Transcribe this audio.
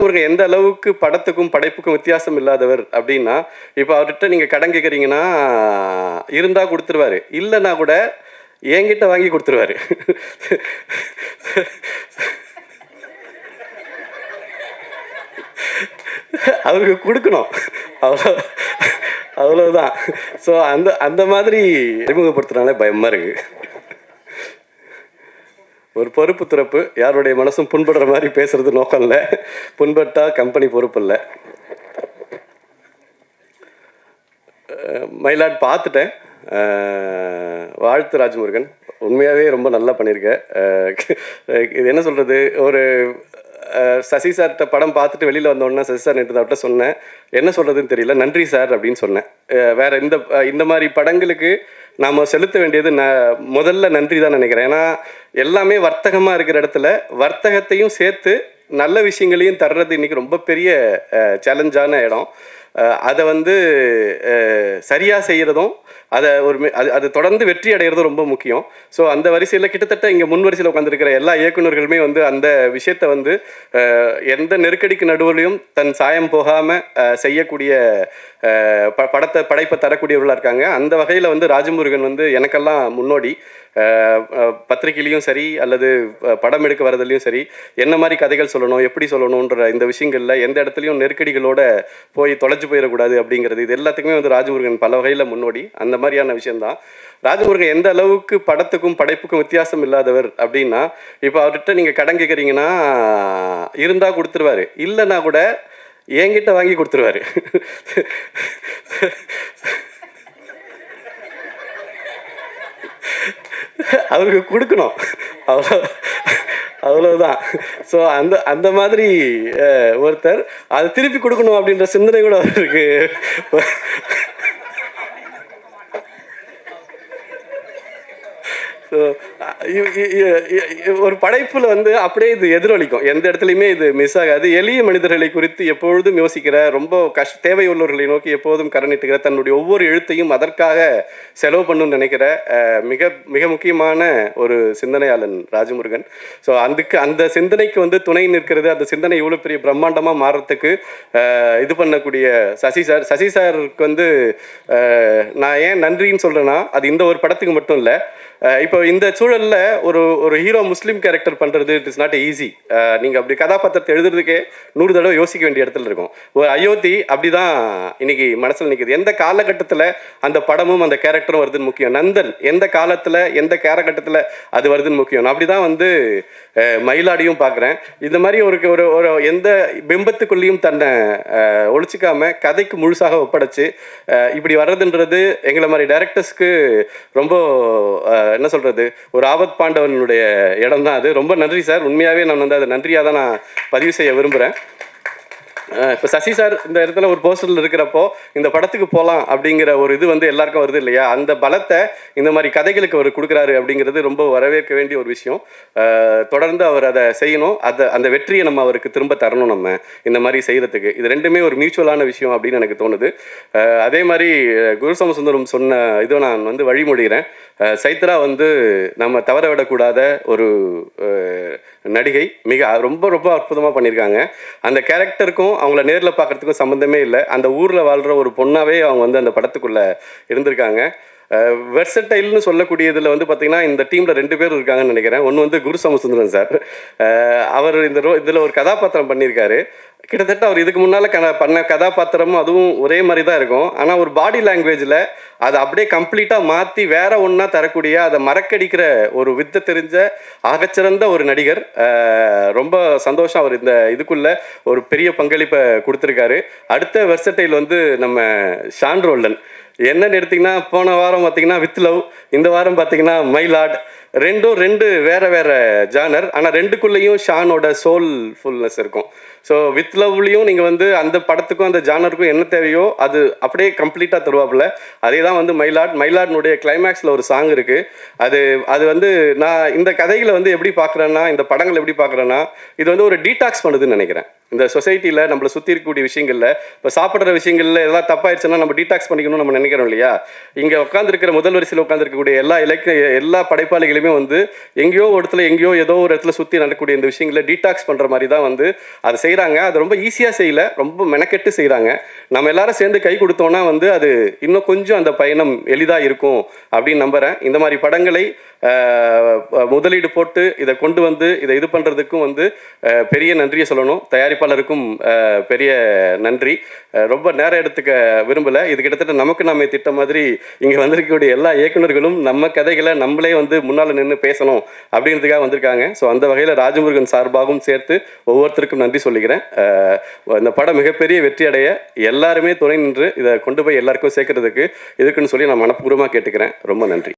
அவருக்கு எந்த அளவுக்கு படத்துக்கும் படைப்புக்கும் வித்தியாசம் இல்லாதவர் அப்படின்னா, இப்போ அவர்கிட்ட நீங்க கடன் கேட்குறீங்கன்னா, இருந்தா குடுத்துருவாரு. இல்லன்னா கூட என்கிட்ட வாங்கி குடுத்துருவாரு. அவருக்கு குடுக்கணும். அவ்வளோ அவ்வளவுதான். ஸோ அந்த அந்த மாதிரி அறிமுகப்படுத்துனாலே பயமா இருக்கு. ஒரு பொறுப்பு துறப்பு, யாருடைய மனசும் புண்படுற மாதிரி பேசுறது நோக்கம் இல்லை. புண்பட்டா கம்பெனி பொறுப்பு இல்லை. மயிலாட் பார்த்துட்டேன். வாழ்த்து ராஜமுருகன், உண்மையாகவே ரொம்ப நல்லா பண்ணியிருக்க. இது என்ன சொல்கிறது, ஒரு சசி சார்கிட்ட படம் பார்த்துட்டு வெளியில் வந்தோடனே சசி சார் நேற்று அவர்கிட்ட சொன்னேன், என்ன சொல்கிறதுன்னு தெரியல, நன்றி சார் அப்படின்னு சொன்னேன். வேறு இந்த மாதிரி படங்களுக்கு நாம் செலுத்த வேண்டியது முதல்ல நன்றி தான் நினைக்கிறேன். ஏன்னா எல்லாமே வர்த்தகமாக இருக்கிற இடத்துல வர்த்தகத்தையும் சேர்த்து நல்ல விஷயங்களையும் தர்றது இன்றைக்கி ரொம்ப பெரிய சேலஞ்சான இடம். அதை சரியாக செய்கிறதும் அதை அது தொடர்ந்து வெற்றி அடைகிறதும் ரொம்ப முக்கியம். ஸோ அந்த வரிசையில் கிட்டத்தட்ட இங்கே முன் வரிசையில் உட்காந்துருக்கிற எல்லா இயக்குநர்களுமே அந்த விஷயத்தை எந்த நெருக்கடிக்கு நடுவுலையும் தன் சாயம் போகாமல் செய்யக்கூடிய படைப்பை தரக்கூடியவர்களாக இருக்காங்க. அந்த வகையில் ராஜமுருகன் எனக்கெல்லாம் முன்னோடி. பத்திரிகையிலையும் சரி அல்லது படம் எடுக்க வரதுலையும் சரி, என்ன மாதிரி கதைகள் சொல்லணும், எப்படி சொல்லணுன்ற இந்த விஷயங்களில் எந்த இடத்துலையும் நெருக்கடிகளோட போய் தொலைஞ்சு போயிடக்கூடாது அப்படிங்கிறது, இது எல்லாத்துக்குமே ராஜமுருகன் பல வகையில் முன்னோடி. அந்த மாதிரியான விஷயம்தான். ராஜமுருகன் எந்த அளவுக்கு படத்துக்கும் படைப்புக்கும் வித்தியாசம் இல்லாதவர் அப்படின்னா, இப்போ அவர்கிட்ட நீங்கள் கடன் கேட்குறீங்கன்னா, இருந்தால் கொடுத்துருவாரு. இல்லைன்னா கூட என்கிட்ட வாங்கி கொடுத்துருவாரு. அவருக்கு கொடுக்கணும். அவ்வளவுதான். ஸோ அந்த மாதிரி ஒருத்தர் அதை திருப்பி கொடுக்கணும் அப்படின்ற சிந்தனை கூட அவருக்கு ஒரு படைப்புல அப்படியே இது எதிரொலிக்கும். எந்த இடத்துலையுமே இது மிஸ் ஆகாது. எளிய மனிதர்களை குறித்து எப்பொழுதும் யோசிக்கிற, ரொம்ப தேவை உள்ளவர்களை நோக்கி எப்போதும் கரணிட்டுக்கிற, தன்னுடைய ஒவ்வொரு எழுத்தையும் அதற்காக செலவு பண்ணணும்னு நினைக்கிற மிக மிக முக்கியமான ஒரு சிந்தனையாளன் ராஜமுருகன். ஸோ அந்த சிந்தனைக்கு துணை நிற்கிறது, அந்த சிந்தனை இவ்வளோ பெரிய பிரம்மாண்டமாக மாறுறதுக்கு இது பண்ணக்கூடிய சசி சாருக்கு நான் ஏன் நன்றின்னு சொல்கிறேன்னா, அது இந்த ஒரு படத்துக்கு மட்டும் இல்லை. இப்போ இந்த சூழலில் ஒரு ஹீரோ முஸ்லீம் கேரக்டர் பண்ணுறது இட் இஸ் நாட் ஈஸி. நீங்கள் அப்படி கதாபாத்திரத்தை எழுதுறதுக்கே 100 தடவை யோசிக்க வேண்டிய இடத்துல இருக்கும். ஒரு அயோத்தி அப்படி தான் இன்னைக்கு மனசில் நிற்குது. எந்த காலகட்டத்தில் அந்த படமும் அந்த கேரக்டரும் வருதுன்னு முக்கியம். நந்தன் எந்த காலத்தில் எந்த காலகட்டத்தில் அது வருதுன்னு முக்கியம். அப்படி தான் மயிலாடியும் பார்க்குறேன். இந்த மாதிரி ஒரு எந்த பிம்பத்துக்குள்ளேயும் தன்னை ஒழிச்சிக்காமல் கதைக்கு முழுசாக ஒப்படைச்சு இப்படி வர்றதுன்றது எங்களை மாதிரி டைரக்டர்ஸ்க்கு ரொம்ப என்ன சொல்றது, ஒரு ஆபத் பாண்டவனுடைய இடம் தான் அது. ரொம்ப நன்றி சார். உண்மையாகவே நான் அதை நன்றியாக தான் நான் பதிவு செய்ய விரும்புகிறேன். இப்போ சசி சார் இந்த இடத்துல ஒரு போஸ்டரில் இருக்கிறப்போ இந்த படத்துக்கு போகலாம் அப்படிங்கிற ஒரு இது எல்லாருக்கும் வருது இல்லையா, அந்த பலத்தை இந்த மாதிரி கதைகளுக்கு அவர் கொடுக்குறாரு அப்படிங்கிறது ரொம்ப வரவேற்க வேண்டிய ஒரு விஷயம். தொடர்ந்து அவர் அதை செய்யணும். அந்த வெற்றியை நம்ம அவருக்கு திரும்ப தரணும். நம்ம இந்த மாதிரி செய்கிறதுக்கு இது ரெண்டுமே ஒரு மியூச்சுவலான விஷயம் அப்படின்னு எனக்கு தோணுது. அதே மாதிரி குரு சோமசுந்தரம் சொன்ன இதை நான் வழிமொழிகிறேன். சைத்ரா நம்ம தவற விடக்கூடாத ஒரு நடிகை. ரொம்ப ரொம்ப அற்புதமாக பண்ணியிருக்காங்க. அந்த கேரக்டருக்கும் அவங்கள நேரில் பார்க்குறதுக்கும் சம்மந்தமே இல்லை. அந்த ஊரில் வாழ்கிற ஒரு பொண்ணாவே அவங்க அந்த படத்துக்குள்ளே இருந்திருக்காங்க. வெர்சடைல்னு சொல்லக்கூடியதில் பார்த்தீங்கன்னா இந்த டீமில் 2 பேர் இருக்காங்கன்னு நினைக்கிறேன். ஒன்று குரு சோமசுந்தரன் சார். அவர் இதில் ஒரு கதாபாத்திரம் பண்ணியிருக்காரு. கிட்டத்தட்ட அவர் இதுக்கு முன்னால் பண்ண கதாபாத்திரமும் அதுவும் ஒரே மாதிரி தான் இருக்கும். ஆனால் ஒரு பாடி லாங்குவேஜில் அதை அப்படியே கம்ப்ளீட்டாக மாற்றி வேற ஒன்றா தரக்கூடிய, அதை மறக்கடிக்கிற ஒரு வித்தை தெரிஞ்ச ஆகச்சிறந்த ஒரு நடிகர். ரொம்ப சந்தோஷம். அவர் இந்த இதுக்குள்ளே ஒரு பெரிய பங்களிப்பை கொடுத்துருக்காரு. அடுத்த வெர்சடைல் நம்ம ஷான் ரோல்டன். என்னன்னு எடுத்திங்கன்னா, போன வாரம் பார்த்தீங்கன்னா வித் லவ், இந்த வாரம் பார்த்தீங்கன்னா மயிலாட். ரெண்டு வேற வேற ஜானர். ஆனால் ரெண்டுக்குள்ளேயும் ஷானோட சோல்ஃபுல்னஸ் இருக்கும். ஸோ வித் லவ்லையும் நீங்கள் அந்த படத்துக்கும் அந்த ஜானருக்கும் என்ன தேவையோ அது அப்படியே கம்ப்ளீட்டாக தருவாப்புல. அதே தான் மயிலாட்னுடைய கிளைமேக்ஸில் ஒரு சாங் இருக்குது. அது நான் இந்த கதைகளை எப்படி பார்க்குறேன்னா, இந்த படங்கள் எப்படி பார்க்குறேன்னா, இது ஒரு டீடாக்ஸ் பண்ணுதுன்னு நினைக்கிறேன். இந்த சொசைட்டியில் நம்மளை சுற்றி இருக்கக்கூடிய விஷயங்களில் இப்போ சாப்பிட்ற விஷயங்களில் எல்லாம் தப்பாயிருச்சுன்னா நம்ம டீடாக்ஸ் பண்ணிக்கணும்னு நம்ம நினைக்கிறோம் இல்லையா? இங்கே உட்காந்துருக்கிற முதல் வரிசையில் உட்காந்துருக்கக்கூடிய எல்லா படைப்பாளிகளுமே வந்து எங்கேயோ ஒரு இடத்துல ஏதோ ஒரு இடத்துல சுற்றி நடக்கக்கூடிய இந்த விஷயங்களை டீடாக்ஸ் பண்ணுற மாதிரி தான் வந்து அதை செய்கிறாங்க. அது ரொம்ப ஈஸியாக செய்யலை, ரொம்ப மெனக்கெட்டு செய்கிறாங்க. நம்ம எல்லாரும் சேர்ந்து கை கொடுத்தோன்னா வந்து அது இன்னும் கொஞ்சம் அந்த பயணம் எளிதாக இருக்கும் அப்படின்னு நம்புகிறேன். இந்த மாதிரி படங்களை முதலீடு போட்டு இதை கொண்டு வந்து இதை இது பண்ணுறதுக்கும் வந்து பெரிய நன்றியை சொல்லணும். தயாரிப்பாளருக்கும் பெரிய நன்றி. ரொம்ப நேரம் எடுத்துக்க விரும்பலை. இது கிட்டத்தட்ட நமக்கு நாமே திட்ட மாதிரி இங்கே வந்திருக்கக்கூடிய எல்லா இயக்குநர்களும் நம்ம கதைகளை நம்மளே வந்து முன்னால் நின்று பேசணும் அப்படின்றதுக்காக வந்திருக்காங்க. ஸோ அந்த வகையில் ராஜமுருகன் சார்பாகவும் சேர்த்து ஒவ்வொருத்தருக்கும் நன்றி சொல்லிக்கிறேன். இந்த படம் மிகப்பெரிய வெற்றி அடைய எல்லாருமே துணை நின்று இதை கொண்டு போய் எல்லாருக்கும் சேர்க்கறதுக்கு இருக்குன்னு சொல்லி நான் மனப்பூர்வமாக கேட்டுக்கிறேன். ரொம்ப நன்றி.